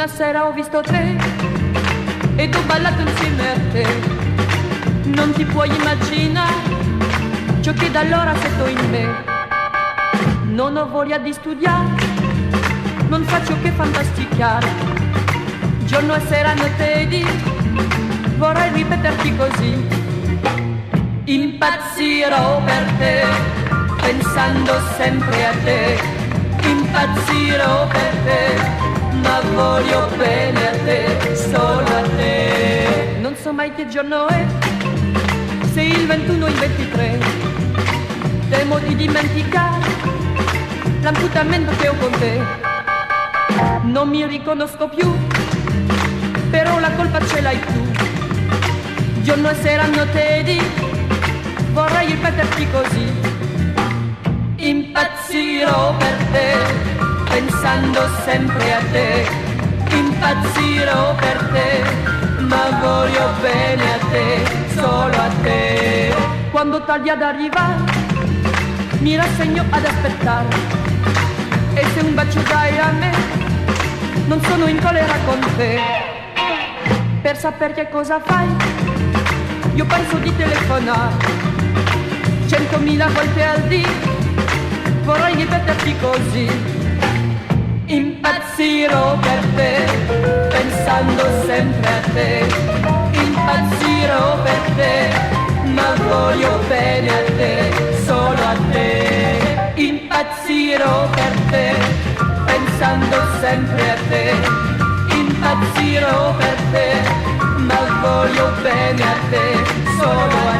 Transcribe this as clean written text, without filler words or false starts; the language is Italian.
Una sera ho visto te ed ho ballato insieme a te. Non ti puoi immaginare ciò che da allora sento in me. Non ho voglia di studiare, non faccio che fantasticare. Giorno e sera, notte e dì, vorrei ripeterti così. Impazzirò per te, pensando sempre a te. Impazzirò per te, ma voglio bene a te, solo a te. Non so mai che giorno è, se il 21 o il 23. Temo di dimenticare l'appuntamento che ho con te. Non mi riconosco più, però la colpa ce l'hai tu. Giorno e sera, notte e dì, vorrei ripeterti così. Impazzirò per te, pensando sempre a te. Impazzirò per te, ma voglio bene a te, solo a te. Quando tardi ad arrivare, mi rassegno ad aspettare. E se un bacio dai a me, non sono in collera con te. Per sapere che cosa fai, io penso di telefonare 100.000 volte al dì, vorrei ripeterti così. Impazzirò per te, pensando sempre a te. Impazzirò per te, ma voglio bene a te, solo a te. Impazzirò per te, pensando sempre a te. Impazzirò per te, ma voglio bene a te, solo a te.